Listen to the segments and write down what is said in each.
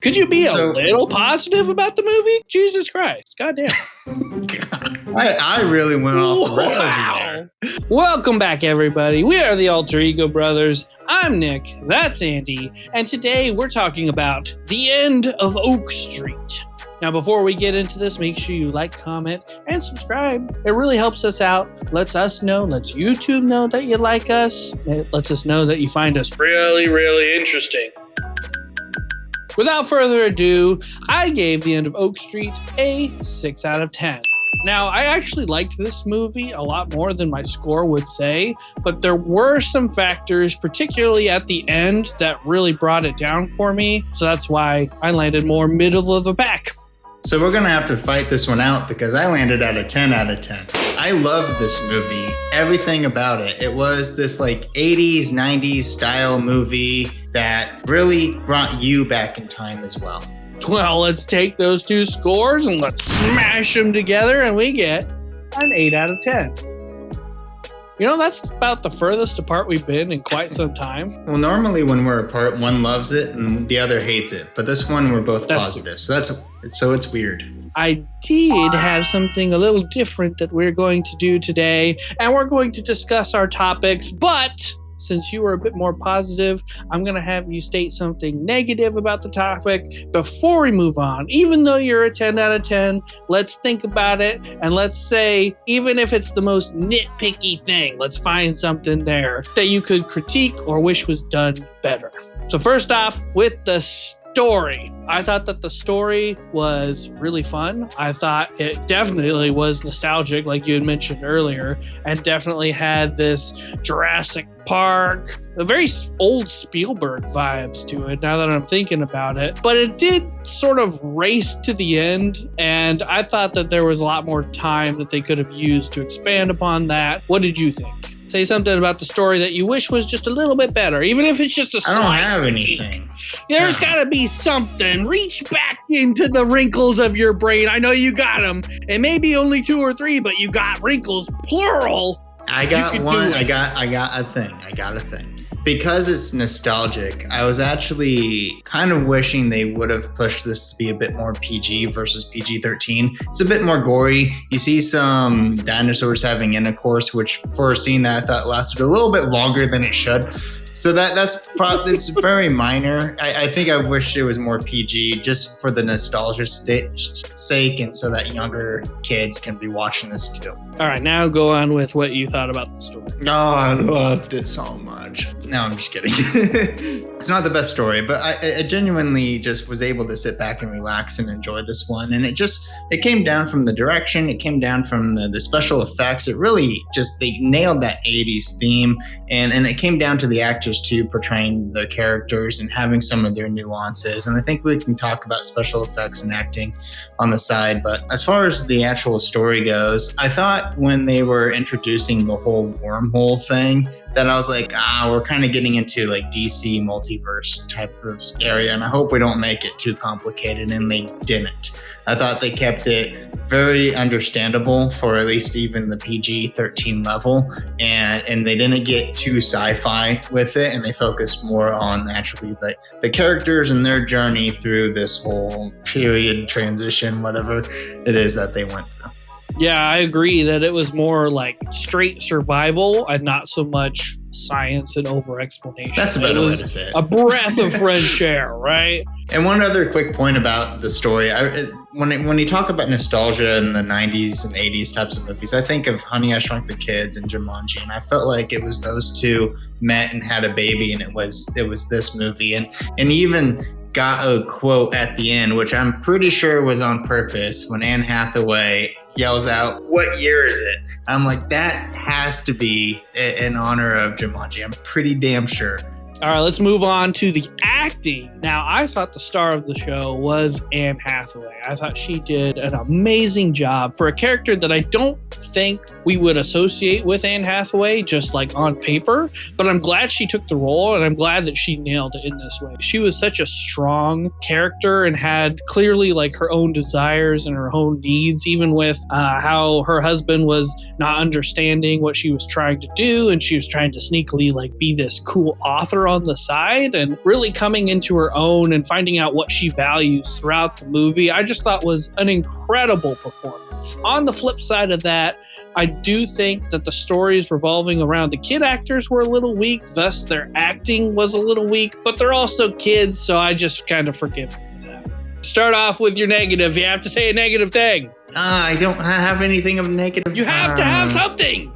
Could you be a little positive about the movie? Jesus Christ. Goddamn. I really went off the rails there. Welcome back, everybody. We are the Alter Ego Brothers. I'm Nick. That's Andy. And today we're talking about The End of Oak Street. Now, before we get into this, make sure you like, comment, and subscribe. It really helps us out. Lets us know, lets YouTube know that you like us. It lets us know that you find us really, really interesting. Without further ado, I gave The End of Oak Street a 6 out of 10. Now, I actually liked this movie a lot more than my score would say, but there were some factors, particularly at the end, that really brought it down for me. So that's why I landed more middle of the pack. So we're going to have to fight this one out because I landed at a 10 out of 10. I loved this movie, everything about it. It was this like 80s, 90s style movie that really brought you back in time as well. Well, let's take those two scores and let's smash them together and we get an 8 out of 10. You know, that's about the furthest apart we've been in quite some time. Well, normally when we're apart, one loves it and the other hates it. But this one, we're both positive. So it's weird. I did have something a little different that we're going to do today. And we're going to discuss our topics. But since you were a bit more positive, I'm going to have you state something negative about the topic before we move on. Even though you're a 10 out of 10, let's think about it. And let's say, even if it's the most nitpicky thing, let's find something there that you could critique or wish was done better. So first off, with the story. I thought that the story was really fun. I thought it definitely was nostalgic, like you had mentioned earlier, and definitely had this Jurassic Park, a very old Spielberg vibes to it now that I'm thinking about it. But it did sort of race to the end, and I thought that there was a lot more time that they could have used to expand upon that. What did you think? Say something about the story that you wish was just a little bit better, even if it's just a slight I don't have critique. anything. There's got to be something. Reach back into the wrinkles of your brain. I know you got them. It may be only 2 or 3, but you got wrinkles, plural. I got one. I got a thing. Because it's nostalgic, I was actually kind of wishing they would have pushed this to be a bit more PG versus PG-13. It's a bit more gory. You see some dinosaurs having intercourse, which for a scene that I thought lasted a little bit longer than it should. So it's very minor. I think I wish it was more PG just for the nostalgia sake and so that younger kids can be watching this too. All right, now go on with what you thought about the story. Oh, I loved it so much. No, I'm just kidding. It's not the best story, but I genuinely just was able to sit back and relax and enjoy this one. And it came down from the direction. It came down from the special effects. It really they nailed that 80s theme. And it came down to the actors too, portraying their characters and having some of their nuances. And I think we can talk about special effects and acting on the side. But as far as the actual story goes, I thought when they were introducing the whole wormhole thing, that I was like, we're kind of getting into like DC multiverse type of area, and I hope we don't make it too complicated, and they didn't. I thought they kept it very understandable for at least even the PG-13 level, and they didn't get too sci-fi with it, and they focused more on actually the characters and their journey through this whole period transition, whatever it is that they went through. Yeah, I agree that it was more like straight survival and not so much science and over-explanation. That's a better way to say it. A breath of fresh air, right? And one other quick point about the story. When you talk about nostalgia in the 90s and 80s types of movies, I think of Honey, I Shrunk the Kids and Jumanji, and I felt like it was those two met and had a baby, and it was this movie. And even got a quote at the end, which I'm pretty sure was on purpose, when Anne Hathaway yells out, "What year is it?" I'm like, that has to be in honor of Jumanji. I'm pretty damn sure. All right, let's move on to the acting. Now, I thought the star of the show was Anne Hathaway. I thought she did an amazing job for a character that I don't think we would associate with Anne Hathaway, just like on paper. But I'm glad she took the role, and I'm glad that she nailed it in this way. She was such a strong character and had clearly like her own desires and her own needs, even with how her husband was not understanding what she was trying to do, and she was trying to sneakily like be this cool author on the side and really coming into her own and finding out what she values throughout the movie, I just thought was an incredible performance. On the flip side of that, I do think that the stories revolving around the kid actors were a little weak, thus their acting was a little weak, but they're also kids, so I just kind of forgive them for that. Start off with your negative. You have to say a negative thing. I don't have anything of negative. You have to have something.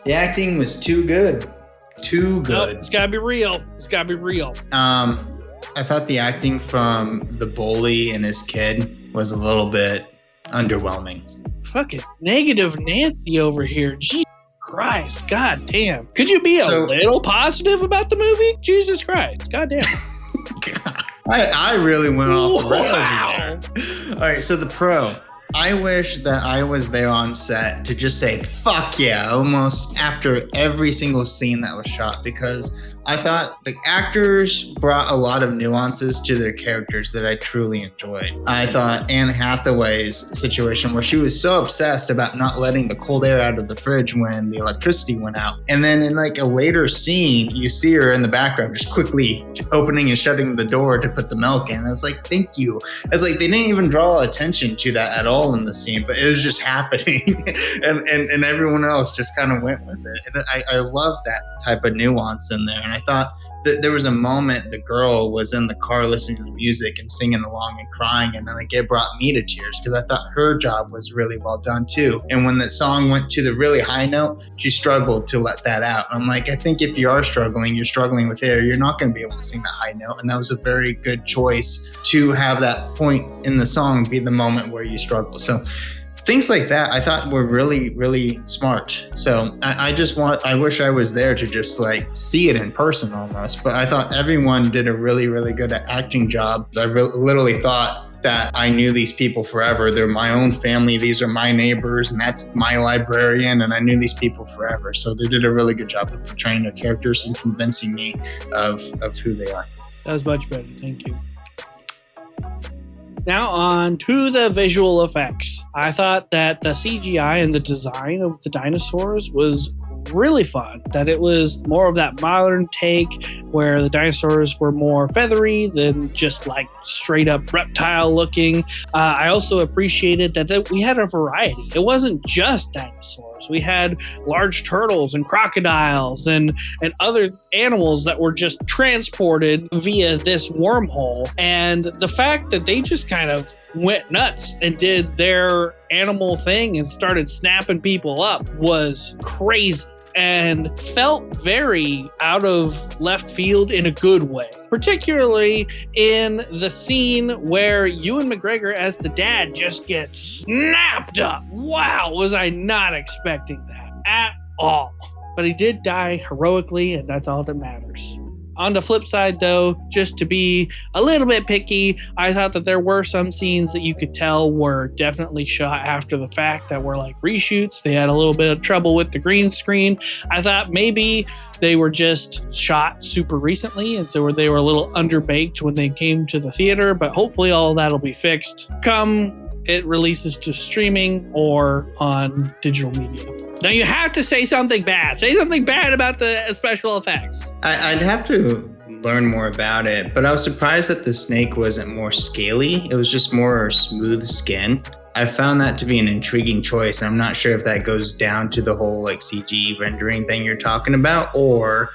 The acting was too good. Too good. Nope, it's gotta be real. It's gotta be real. I thought the acting from the bully and his kid was a little bit underwhelming. Fucking negative Nancy over here. Jesus Christ. God damn. Could you be a little positive about the movie? Jesus Christ. God damn. God, I really went off the rails there. All right, so the pro. I wish that I was there on set to just say, fuck yeah, almost after every single scene that was shot, because I thought the actors brought a lot of nuances to their characters that I truly enjoyed. I thought Anne Hathaway's situation where she was so obsessed about not letting the cold air out of the fridge when the electricity went out. And then in like a later scene, you see her in the background just quickly opening and shutting the door to put the milk in. I was like, thank you. It's like they didn't even draw attention to that at all in the scene, but it was just happening. and everyone else just kind of went with it. And I love that type of nuance in there. And I thought that there was a moment the girl was in the car listening to the music and singing along and crying, and like it brought me to tears because I thought her job was really well done too. And when the song went to the really high note, she struggled to let that out. And I'm like, I think if you are struggling, you're struggling with air, you're not going to be able to sing that high note. And that was a very good choice to have that point in the song be the moment where you struggle. So things like that I thought were really, really smart. So I wish I was there to just like see it in person almost. But I thought everyone did a really, really good acting job. I literally thought that I knew these people forever. They're my own family. These are my neighbors, and that's my librarian. And I knew these people forever. So they did a really good job of portraying their characters and convincing me of who they are. That was much better. Thank you. Now on to the visual effects. I thought that the CGI and the design of the dinosaurs was really fun, that it was more of that modern take where the dinosaurs were more feathery than just like straight up reptile looking. I also appreciated that we had a variety. It wasn't just dinosaurs. We had large turtles and crocodiles and other animals that were just transported via this wormhole. And the fact that they just kind of went nuts and did their animal thing and started snapping people up was crazy and felt very out of left field in a good way, particularly in the scene where Ewan McGregor as the dad just gets snapped up. Wow, was I not expecting that at all. But he did die heroically, and that's all that matters. On the flip side, though, just to be a little bit picky, I thought that there were some scenes that you could tell were definitely shot after the fact that were like reshoots. They had a little bit of trouble with the green screen. I thought maybe they were just shot super recently, and so they were a little underbaked when they came to the theater, but hopefully all of that will be fixed come it releases to streaming or on digital media. Now you have to say something bad. Say something bad about the special effects. I'd have to learn more about it, but I was surprised that the snake wasn't more scaly. It was just more smooth skin. I found that to be an intriguing choice. I'm not sure if that goes down to the whole like CG rendering thing you're talking about, or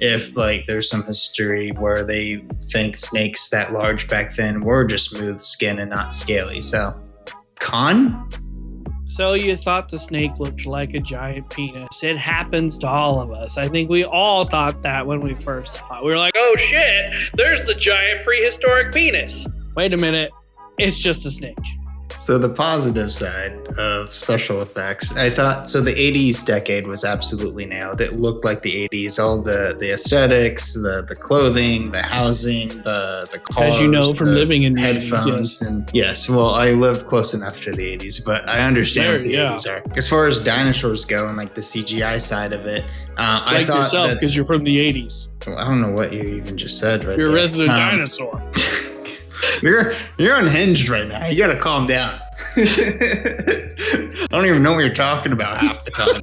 if like there's some history where they think snakes that large back then were just smooth skin and not scaly. So So you thought the snake looked like a giant penis. It happens to all of us. I think we all thought that when we first saw it. We were like, oh shit, there's the giant prehistoric penis. Wait a minute, it's just a snake. So the positive side of special effects, I thought, so the 80s decade was absolutely nailed. It looked like the 80s, all the aesthetics, the clothing, the housing, the cars. As you know from living in the headphones. 80s, yes. And yes, well, I lived close enough to the 80s, but I understand what the 80s are. As far as dinosaurs go and like the CGI side of it, I thought yourself, because you're from the 80s. Well, I don't know what you even just said right there. You're a resident dinosaur. You're unhinged right now. You gotta calm down. I don't even know what you're talking about half the time.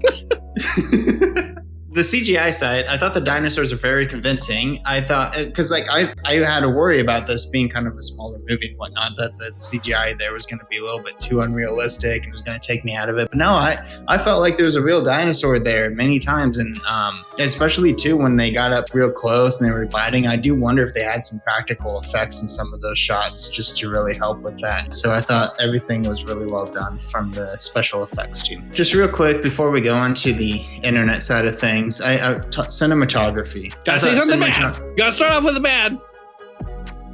The CGI side, I thought the dinosaurs were very convincing. I thought, because like I had to worry about this being kind of a smaller movie and whatnot, that the CGI there was going to be a little bit too unrealistic and was going to take me out of it. But no, I felt like there was a real dinosaur there many times, and especially too when they got up real close and they were biting. I do wonder if they had some practical effects in some of those shots just to really help with that. So I thought everything was really well done from the special effects team. Just real quick before we go on to the internet side of things. Cinematography. Gotta say something bad. Gotta start off with the bad.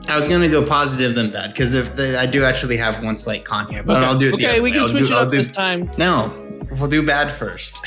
I was gonna go positive than bad because I do actually have one slight con here, but I'll do it. Okay, we can switch it up this time. No, we'll do bad first.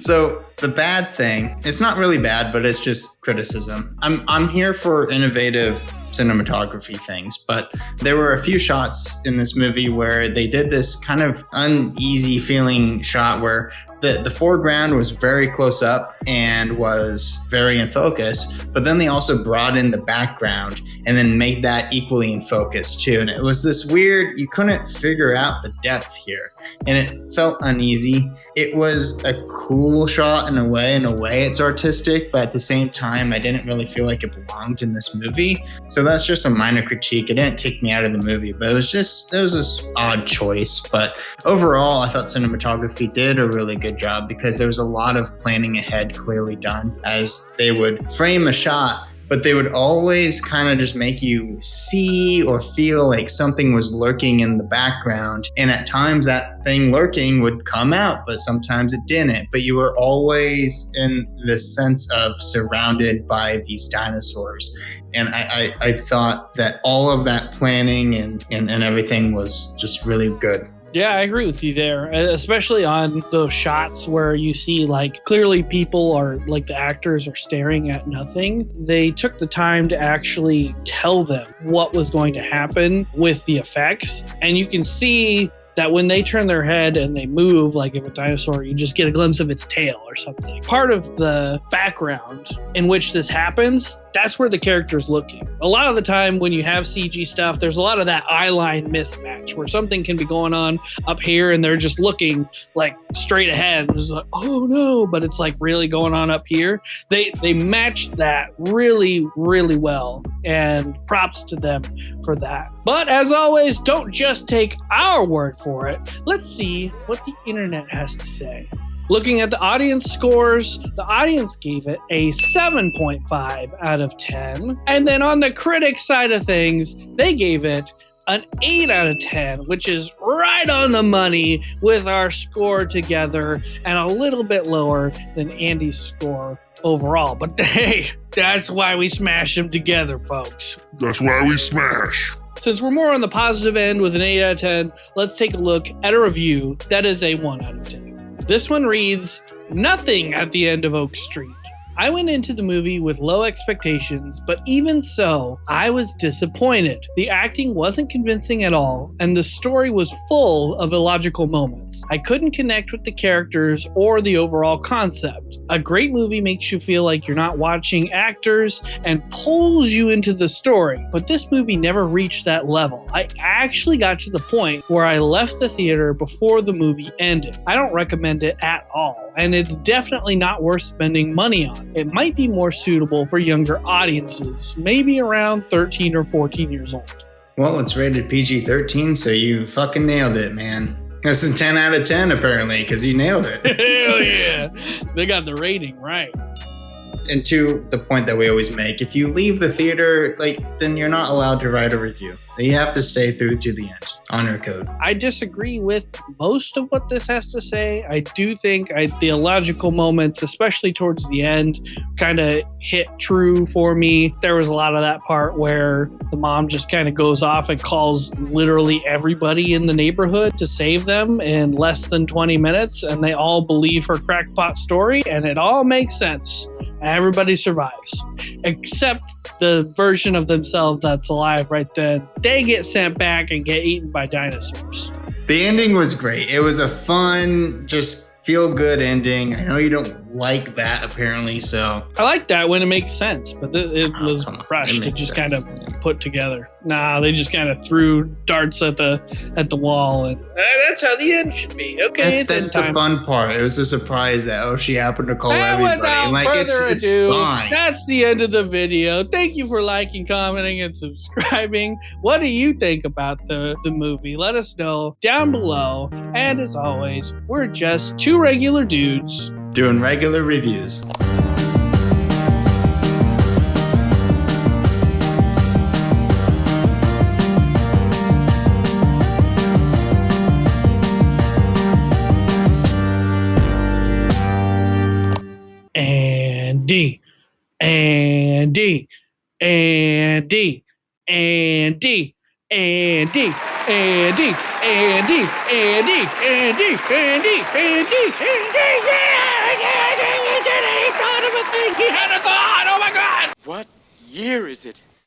So the bad thing, it's not really bad, but it's just criticism. I'm here for innovative cinematography things, but there were a few shots in this movie where they did this kind of uneasy feeling shot where the foreground was very close up and was very in focus, but then they also brought in the background and then made that equally in focus too. And it was this weird, you couldn't figure out the depth here and it felt uneasy. It was a cool shot in a way it's artistic, but at the same time, I didn't really feel like it belonged in this movie. So that's just a minor critique. It didn't take me out of the movie, but it was this odd choice. But overall, I thought cinematography did a really good job because there was a lot of planning ahead clearly done as they would frame a shot, but they would always kind of just make you see or feel like something was lurking in the background. And at times that thing lurking would come out, but sometimes it didn't. But you were always in this sense of surrounded by these dinosaurs. And I thought that all of that planning and everything was just really good. Yeah, I agree with you there, especially on those shots where you see like clearly people are like the actors are staring at nothing. They took the time to actually tell them what was going to happen with the effects. And you can see that when they turn their head and they move, like if a dinosaur, you just get a glimpse of its tail or something. Part of the background in which this happens, that's where the character's looking. A lot of the time when you have CG stuff, there's a lot of that eye line mismatch where something can be going on up here and they're just looking like straight ahead. It's like, oh no, but it's like really going on up here. They matched that really, really well, and props to them for that. But as always, don't just take our word for it. Let's see what the internet has to say. Looking at the audience scores, the audience gave it a 7.5 out of 10. And then on the critic side of things, they gave it an 8 out of 10, which is right on the money with our score together and a little bit lower than Andy's score overall. But hey, that's why we smash them together, folks. That's why we smash. Since we're more on the positive end with an 8 out of 10, let's take a look at a review that is a 1 out of 10. This one reads, nothing at the end of Oak Street. I went into the movie with low expectations, but even so, I was disappointed. The acting wasn't convincing at all, and the story was full of illogical moments. I couldn't connect with the characters or the overall concept. A great movie makes you feel like you're not watching actors and pulls you into the story, but this movie never reached that level. I actually got to the point where I left the theater before the movie ended. I don't recommend it at all, and it's definitely not worth spending money on. It might be more suitable for younger audiences, maybe around 13 or 14 years old. Well, it's rated PG-13, so you fucking nailed it, man. That's a 10 out of 10, apparently, because you nailed it. Hell yeah. They got the rating right. And to the point that we always make, if you leave the theater, then you're not allowed to write a review. You have to stay through to the end. Honor code. I disagree with most of what this has to say. I do think the illogical moments, especially towards the end, kind of hit true for me. There was a lot of that part where the mom just kind of goes off and calls literally everybody in the neighborhood to save them in less than 20 minutes, and they all believe her crackpot story, and it all makes sense. Everybody survives, except the version of themselves that's alive right then. They get sent back and get eaten by dinosaurs. The ending was great. It was a fun, just feel-good ending. I know you don't like that apparently. So I like that when it makes sense, but it was come on. rushed. It makes just sense. kind of put together. Nah, they just kind of threw darts at the wall, and that's how the end should be. Okay, That's the fun part. It was a surprise that she happened to call and everybody. without And, like further it's ado, fine. that's the end of the video. Thank you for liking, commenting, and subscribing. What do you think about the movie? Let us know down below. And as always, we're just two regular dudes Doing regular reviews. and D and D and D and D and D and D and D and D and D and D and D and D. He thought of a thing. He had a thought. Oh my God! What year is it?